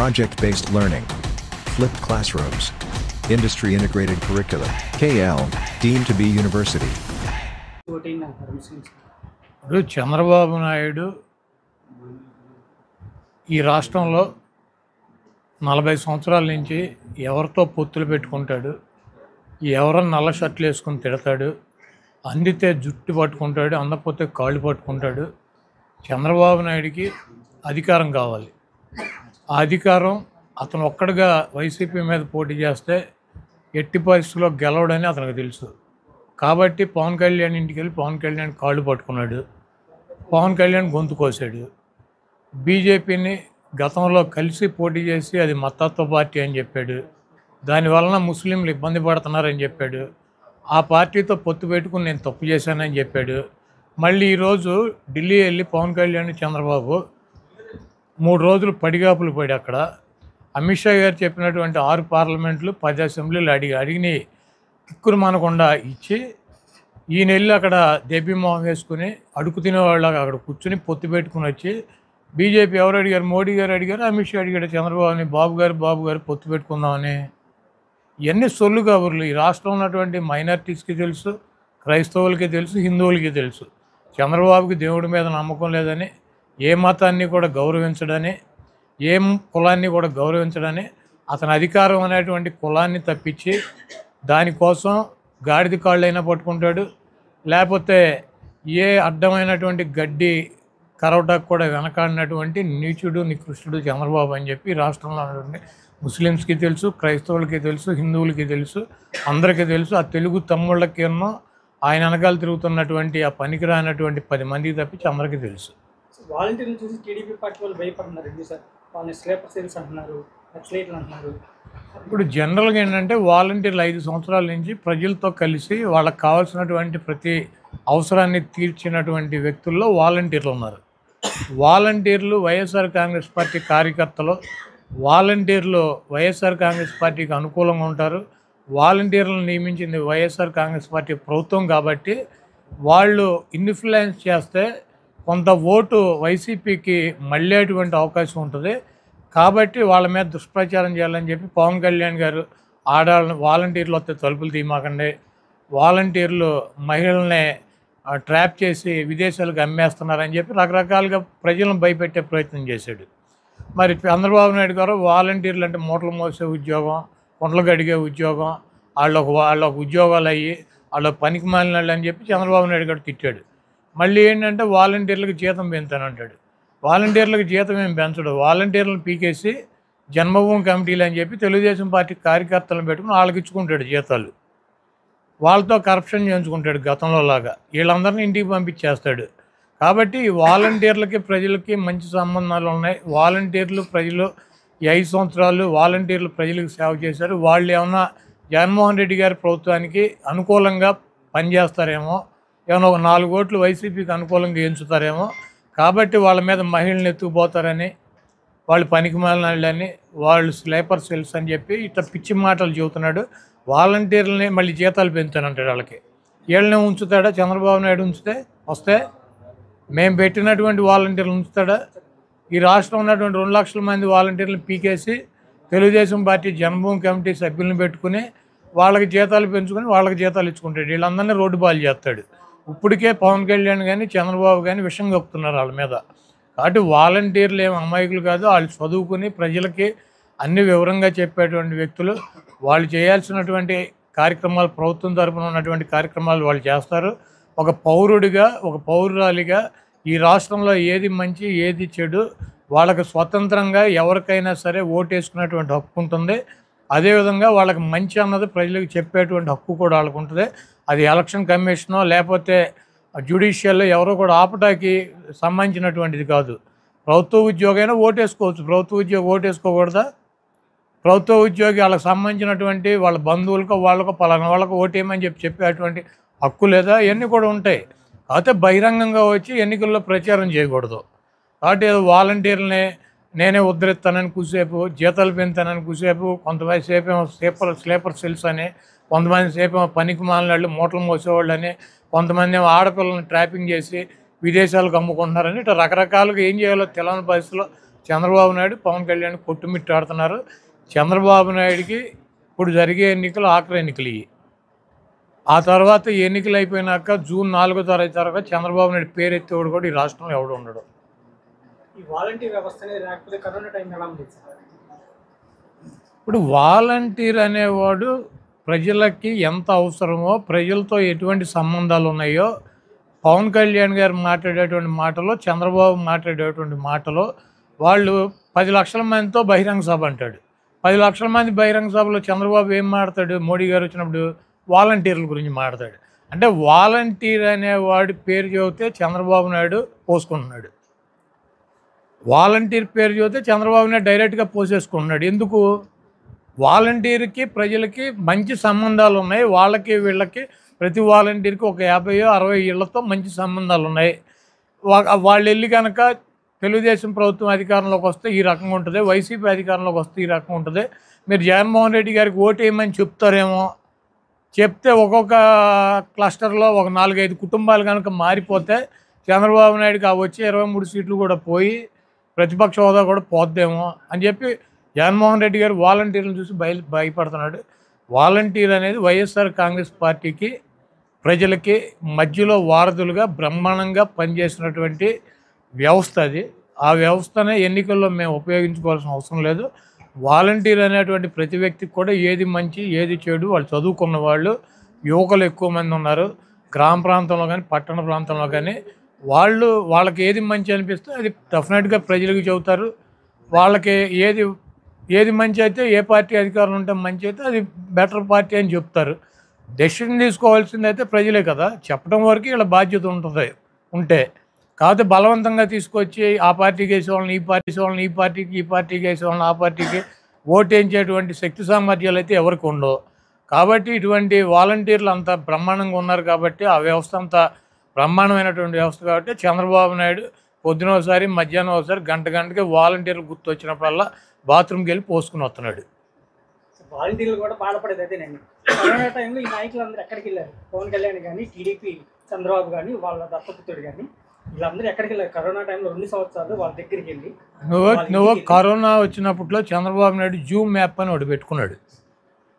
project-based learning, flipped classrooms, industry-integrated curriculum, KL, deemed to be university. ఇప్పుడు చంద్రబాబు నాయుడు ఈ రాష్ట్రంలో 40 సంవత్సరాల నుంచి ఎవరితో పొత్తులు పెట్టుకుంటాడు, ఎవరన్నా నల్ల షర్ట్లు వేసుకుని తిడతాడు, అందితే జుట్టు పట్టుకుంటాడు, అందకపోతే కాళ్ళు పట్టుకుంటాడు. చంద్రబాబు నాయుడికి అధికారం కావాలి. ఆ అధికారం అతను ఒక్కడిగా వైసీపీ మీద పోటీ చేస్తే ఎట్టి పరిస్థితుల్లో గెలవడని అతనికి తెలుసు. కాబట్టి పవన్ కళ్యాణ్ ఇంటికి వెళ్ళి పవన్ కళ్యాణ్ కాళ్ళు పట్టుకున్నాడు, పవన్ కళ్యాణ్ గొంతు కోసాడు. బీజేపీని గతంలో కలిసి పోటీ చేసి అది మతత్వ పార్టీ అని చెప్పాడు, దానివలన ముస్లింలు ఇబ్బంది పడుతున్నారని చెప్పాడు. ఆ పార్టీతో పొత్తు పెట్టుకుని నేను తప్పు చేశానని చెప్పాడు. మళ్ళీ ఈరోజు ఢిల్లీ వెళ్ళి పవన్ కళ్యాణ్ చంద్రబాబు 3 రోజులు పడిగాపులు పడి అక్కడ అమిత్ షా గారు చెప్పినటువంటి 6 పార్లమెంట్లు 10 అసెంబ్లీలు అడిగిని కిక్కురు మానకుండా ఇచ్చి ఈయన వెళ్ళి అక్కడ దేబీమోహం వేసుకుని అడుగు తినేవాళ్ళగా అక్కడ కూర్చుని పొత్తు పెట్టుకుని వచ్చి బీజేపీ ఎవరు అడిగారు? మోడీ గారు అడిగారు, అమిత్ షా అడిగాడు చంద్రబాబుని, బాబు గారు పొత్తు పెట్టుకుందామని. ఇవన్నీ సొల్లు కబుర్లు. ఈ రాష్ట్రంలో ఉన్నటువంటి మైనారిటీస్కి తెలుసు, క్రైస్తవులకి తెలుసు, హిందువులకి తెలుసు. చంద్రబాబుకి దేవుడి మీద నమ్మకం లేదని, ఏ మతాన్ని కూడా గౌరవించడని, ఏ కులాన్ని కూడా గౌరవించడని, అతని అధికారం అనేటువంటి కులాన్ని తప్పించి దానికోసం గాడిద కాళ్ళైనా పట్టుకుంటాడు, లేకపోతే ఏ అడ్డమైనటువంటి గడ్డి కరవటాకు కూడా వెనకాడినటువంటి నీచుడు నికృష్టుడు చంద్రబాబు అని చెప్పి రాష్ట్రంలో ఉన్నటువంటి ముస్లిమ్స్కి తెలుసు, క్రైస్తవులకి తెలుసు, హిందువులకి తెలుసు, అందరికీ తెలుసు. ఆ తెలుగు తమ్ముళ్ళకి ఎన్నో ఆయన వెనకాల తిరుగుతున్నటువంటి ఆ పనికిరానటువంటి 10 మందికి తప్పించి అందరికీ తెలుసు. వాలంటీర్లు చూసి టీడీపీ పార్టీ వాళ్ళు భయపడుతున్నారు. ఎందుకు సార్? వాళ్ళని స్లీపర్ సెల్స్ అంటున్నారు, నక్సలైట్లు అంటున్నారు. ఇప్పుడు జనరల్గా ఏంటంటే వాలంటీర్లు 5 సంవత్సరాల నుంచి ప్రజలతో కలిసి వాళ్ళకి కావాల్సినటువంటి ప్రతి అవసరాన్ని తీర్చినటువంటి వ్యక్తుల్లో వాలంటీర్లు ఉన్నారు. వాలంటీర్లు వైఎస్ఆర్ కాంగ్రెస్ పార్టీ కార్యకర్తలు, వాలంటీర్లు వైఎస్ఆర్ కాంగ్రెస్ పార్టీకి అనుకూలంగా ఉంటారు. వాలంటీర్లను నియమించింది వైఎస్ఆర్ కాంగ్రెస్ పార్టీ ప్రభుత్వం కాబట్టి వాళ్ళు ఇన్ఫ్లుయెన్స్ చేస్తే కొంత ఓటు వైసీపీకి మళ్ళేటువంటి అవకాశం ఉంటుంది. కాబట్టి వాళ్ళ మీద దుష్ప్రచారం చేయాలని చెప్పి పవన్ కళ్యాణ్ గారు వాలంటీర్లు వస్తే తలుపులు తీయమాకండి, వాలంటీర్లు మహిళల్ని ట్రాప్ చేసి విదేశాలకు అమ్మేస్తున్నారని చెప్పి రకరకాలుగా ప్రజలను భయపెట్టే ప్రయత్నం చేశాడు. మరి చంద్రబాబు నాయుడు గారు వాలంటీర్లు అంటే మూటలు మోసే ఉద్యోగం, కుండలు గడిగే ఉద్యోగం, వాళ్ళకు ఉద్యోగాలు అయ్యి వాళ్ళ పనికి మాలినాళ్ళు అని చెప్పి చంద్రబాబు నాయుడు గారు తిట్టాడు. మళ్ళీ ఏంటంటే వాలంటీర్లకు జీతం పెంచానంటాడు. వాలంటీర్లకు జీతం ఏం పెంచడు. వాలంటీర్లను పీకేసి జన్మభూమి కమిటీలు అని చెప్పి తెలుగుదేశం పార్టీ కార్యకర్తలను పెట్టుకుని వాళ్ళకి ఇచ్చుకుంటాడు జీతాలు. వాళ్ళతో కరప్షన్ చేయించుకుంటాడు గతంలో లాగా. వీళ్ళందరినీ ఇంటికి పంపించేస్తాడు. కాబట్టి వాలంటీర్లకి ప్రజలకి మంచి సంబంధాలు ఉన్నాయి. వాలంటీర్లు ప్రజలు ఈ 5 సంవత్సరాలు వాలంటీర్లు ప్రజలకు సేవ చేశారు. వాళ్ళు ఏమన్నా జగన్మోహన్ రెడ్డి గారి ప్రభుత్వానికి అనుకూలంగా పనిచేస్తారేమో, ఏమైనా ఒక 4 ఓట్లు వైసీపీకి అనుకూలంగా ఎంచుతారేమో, కాబట్టి వాళ్ళ మీద మహిళలను ఎత్తుకుపోతారని, వాళ్ళు పనికి మాలినాళ్ళని, వాళ్ళు స్లీపర్ సెల్స్ అని చెప్పి ఇట్లా పిచ్చి మాటలు చెబుతున్నాడు. వాలంటీర్లని మళ్ళీ జీతాలు పెంచానంటాడు. వాళ్ళకి వీళ్ళనే ఉంచుతాడా చంద్రబాబు నాయుడు? వస్తే మేము పెట్టినటువంటి వాలంటీర్లు ఉంచుతాడా? ఈ రాష్ట్రంలో ఉన్నటువంటి 2 లక్షల మంది వాలంటీర్లను పీకేసి తెలుగుదేశం పార్టీ జన్మభూమి కమిటీ సభ్యులను పెట్టుకుని వాళ్ళకి జీతాలు పెంచుకొని వాళ్ళకి జీతాలు ఇచ్చుకుంటాడు. వీళ్ళందరినీ రోడ్డు బాలు చేస్తాడు. ఇప్పటికే పవన్ కళ్యాణ్ కానీ చంద్రబాబు కానీ విషం కప్పుతున్నారు వాళ్ళ మీద. కాబట్టి వాలంటీర్లు ఏం అమాయకులు కాదు, వాళ్ళు చదువుకుని ప్రజలకి అన్ని వివరంగా చెప్పేటువంటి వ్యక్తులు. వాళ్ళు చేయాల్సినటువంటి కార్యక్రమాలు, ప్రభుత్వం తరపున ఉన్నటువంటి కార్యక్రమాలు వాళ్ళు చేస్తారు. ఒక పౌరుడిగా, ఒక పౌరురాలిగా ఈ రాష్ట్రంలో ఏది మంచి ఏది చెడు వాళ్ళకి స్వతంత్రంగా ఎవరికైనా సరే ఓటేసుకునేటువంటి హక్కు ఉంటుంది. అదేవిధంగా వాళ్ళకి మంచి అన్నది ప్రజలకు చెప్పేటువంటి హక్కు కూడా వాళ్ళకు ఉంటుంది. అది ఎలక్షన్ కమిషనో లేకపోతే జ్యుడిషియల్లో ఎవరో కూడా ఆపటానికి సంబంధించినటువంటిది కాదు. ప్రభుత్వ ఉద్యోగైనా ఓటేసుకోవచ్చు, ప్రభుత్వ ఉద్యోగి ఓటేసుకోకూడదా? ప్రభుత్వ ఉద్యోగి వాళ్ళకి సంబంధించినటువంటి వాళ్ళ బంధువులకో వాళ్ళకో పలానా వాళ్ళకో ఓటేయమని చెప్పేటువంటి హక్కు లేదా? ఇవన్నీ కూడా ఉంటాయి. కాకపోతే బహిరంగంగా వచ్చి ఎన్నికల్లో ప్రచారం చేయకూడదు. కాబట్టి వాలంటీర్లని నేనే ఉద్ధరిస్తానని కూసేపు, జీతాలు పెంచుతానని కూసేపు, కొంతమంది సేపేమో స్లీపర్ సెల్స్ అని, కొంతమంది సేపేమో పనికి మాలినాళ్ళు మూటలు మోసేవాళ్ళు అని, కొంతమంది ఏమో ఆడపిల్లల్ని ట్రాపింగ్ చేసి విదేశాలకు అమ్ముకుంటున్నారని ఇట్లా రకరకాలుగా ఏం చేయాలో తెలియని పరిస్థితిలో చంద్రబాబు నాయుడు పవన్ కళ్యాణ్ కొట్టుమిట్టాడుతున్నారు. చంద్రబాబు నాయుడికి ఇప్పుడు జరిగే ఎన్నికలు ఆఖరి ఎన్నికలు ఇవి. ఆ తర్వాత ఎన్నికలు అయిపోయినాక జూన్ 4వ తారీఖు తర్వాత చంద్రబాబు నాయుడు పేరు ఎత్తేవాడు కూడా ఈ రాష్ట్రంలో ఎవడు ఉండడు. ఈ వాలంటీర్ వ్యవస్థ అనేది లేకపోతే కరోనా టైం ఎలా ఉంది సార్? ఇప్పుడు వాలంటీర్ అనేవాడు ప్రజలకి ఎంత అవసరమో, ప్రజలతో ఎటువంటి సంబంధాలు ఉన్నాయో, పవన్ కళ్యాణ్ గారు మాట్లాడేటువంటి మాటలో, చంద్రబాబు మాట్లాడేటువంటి మాటలో, వాళ్ళు 10 లక్షల మందితో బహిరంగ సభ అంటాడు. 10 లక్షల మంది బహిరంగ సభలో చంద్రబాబు ఏం మాట్లాడు? మోడీ గారు వచ్చినప్పుడు వాలంటీర్ల గురించి మాట్లాడాడు. అంటే వాలంటీర్ అనేవాడి పేరు చెబితే చంద్రబాబు నాయుడు పోసుకుంటున్నాడు. వాలంటీర్ పేరు చెబితే చంద్రబాబు నాయుడు డైరెక్ట్గా పోసేసుకుంటున్నాడు. ఎందుకు? వాలంటీర్కి ప్రజలకి మంచి సంబంధాలు ఉన్నాయి. వాళ్ళకి వీళ్ళకి ప్రతి వాలంటీర్కి ఒక 50-60 ఇళ్లతో మంచి సంబంధాలు ఉన్నాయి. వాళ్ళు వెళ్ళి కనుక తెలుగుదేశం ప్రభుత్వం అధికారంలోకి వస్తే ఈ రకంగా ఉంటుంది, వైసీపీ అధికారంలోకి వస్తే ఈ రకంగా ఉంటుంది. మీరు జగన్మోహన్ రెడ్డి గారికి ఓటేయమని చెప్తారేమో, చెప్తే ఒక్కొక్క క్లస్టర్లో ఒక 4-5 కుటుంబాలు కనుక మారిపోతే చంద్రబాబు నాయుడుకి ఆ వచ్చే 23 సీట్లు కూడా పోయి ప్రతిపక్ష హోదా కూడా పోద్దేమో అని చెప్పి జగన్మోహన్ రెడ్డి గారు వాలంటీర్లను చూసి భయపడుతున్నాడు. వాలంటీర్ అనేది వైఎస్ఆర్ కాంగ్రెస్ పార్టీకి ప్రజలకి మధ్యలో వారధులుగా బ్రహ్మాండంగా పనిచేసినటువంటి వ్యవస్థ అది. ఆ వ్యవస్థనే ఎన్నికల్లో మేము ఉపయోగించుకోవాల్సిన అవసరం లేదు. వాలంటీర్ అనేటువంటి ప్రతి వ్యక్తికి కూడా ఏది మంచి ఏది చెడు వాళ్ళు చదువుకున్న వాళ్ళు, యువకులు ఎక్కువ మంది ఉన్నారు గ్రామ ప్రాంతంలో కానీ పట్టణ ప్రాంతంలో కానీ. వాళ్ళకి ఏది మంచి అనిపిస్తే అది డెఫినెట్గా ప్రజలకు చెబుతారు. వాళ్ళకి ఏది మంచి అయితే, ఏ పార్టీ అధికారంలో ఉంటే మంచి అయితే అది బెటర్ పార్టీ అని చెప్తారు. డెసిషన్ తీసుకోవాల్సింది అయితే ప్రజలే కదా, చెప్పడం వరకు వీళ్ళ బాధ్యత ఉంటే కాకపోతే బలవంతంగా తీసుకొచ్చి ఆ పార్టీకి వేసేవాళ్ళని ఈ పార్టీకి వేసేవాళ్ళని ఆ పార్టీకి ఓటేయించేటువంటి శక్తి సామర్థ్యాలు అయితే ఎవరికి ఉండవు. కాబట్టి ఇటువంటి వాలంటీర్లు అంత బ్రహ్మాండంగా ఉన్నారు కాబట్టి, ఆ వ్యవస్థ అంత బ్రహ్మాండమైనటువంటి వ్యవస్థ కాబట్టి చంద్రబాబు నాయుడు పొద్దున ఒకసారి మధ్యాహ్నం ఒకసారి గంటకి వాలంటీర్లు గుర్తు వచ్చినప్పుడల్లా బాత్రూమ్కి వెళ్ళి పోసుకుని వస్తున్నాడు. వాలంటీర్లు కూడా బాధపడేది అదేనండి. కరోనా టైంలో ఈ నాయకులందరూ ఎక్కడికి వెళ్ళారు? పవన్ కళ్యాణ్ కానీ, టీడీపీ చంద్రబాబు కానీ, వాళ్ళ దత్తపుత్రుడు కానీ వీళ్ళందరూ ఎక్కడికి వెళ్ళారు? కరోనా టైంలో 2 సంవత్సరాలు వాళ్ళ దగ్గరికి వెళ్ళి నువ్వు కరోనా వచ్చినప్పట్లో చంద్రబాబు నాయుడు జూమ్ యాప్ అని ఒకటి పెట్టుకున్నాడు.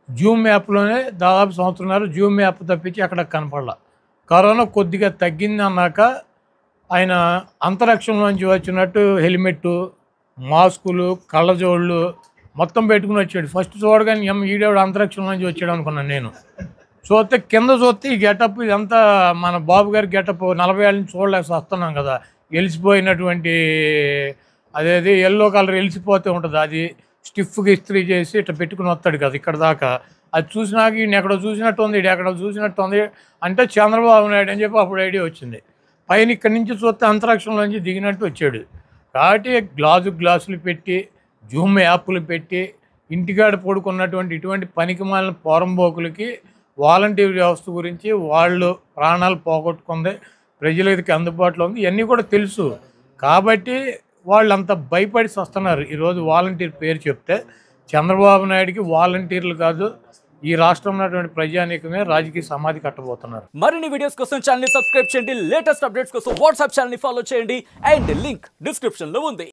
జూమ్ యాప్లోనే దాదాపు సంవత్సరంన్నర జూమ్ యాప్ తప్పించి అక్కడ కనపడలా. కరోనా కొద్దిగా తగ్గింది అన్నాక ఆయన అంతరిక్షంలోంచి వచ్చినట్టు హెల్మెట్టు, మాస్కులు, కళ్ళజోళ్ళు మొత్తం పెట్టుకుని వచ్చాడు. ఫస్ట్ చూడగానే ఈడేవాడు అంతరిక్షం నుంచి వచ్చాడు అనుకున్నాను నేను. కింద చూస్తే ఈ గెటప్ ఇదంతా మన బాబు గారి గెటప్ 40 ఏళ్ళ నుంచి చూడలేక వస్తున్నాం కదా. ఎలిసిపోయినటువంటి అదేది ఎల్లో కలర్ ఎలిసిపోతే ఉంటుంది, అది స్టిఫ్గా ఇస్త్రీ చేసి ఇట్లా పెట్టుకుని వస్తాడు కదా ఇక్కడ దాకా. అది చూసినాక ఈయన ఎక్కడో చూసినట్టు ఉంది, ఎక్కడో చూసినట్టు ఉంది అంటే చంద్రబాబు నాయుడు అని చెప్పి అప్పుడు ఐడియా వచ్చింది. పైన ఇక్కడి నుంచి చూస్తే అంతరిక్షంలోంచి దిగినట్టు వచ్చాడు. కాబట్టి గ్లాసులు పెట్టి, జూమ్ యాప్లు పెట్టి, ఇంటికాడ పడుకున్నటువంటి ఇటువంటి పనికిమాలిన పోరంబోకులకి వాలంటీర్ వ్యవస్థ గురించి వాళ్ళు ప్రాణాలు పోగొట్టుకుంది, ప్రజలకి అందుబాటులో ఉంది, ఇవన్నీ కూడా తెలుసు. కాబట్టి వాళ్ళు అంత భయపడి వస్తున్నారు. ఈరోజు వాలంటీర్ పేరు చెప్తే చంద్రబాబు నాయుడికి వాలంటీర్లు కాదు, ఈ రాష్ట్రంలో ఉన్నటువంటి ప్రజానీకమే రాజకీయ సమాధి కట్టబోతున్నారు. మరిన్ని వీడియోస్ కోసం ఛానల్ ని సబ్స్క్రైబ్ చేయండి, లేటెస్ట్ అప్డేట్స్ కోసం వాట్సాప్ ఛానల్ ని ఫాలో చేయండి, అండ్ లింక్ డిస్క్రిప్షన్ లో ఉంది.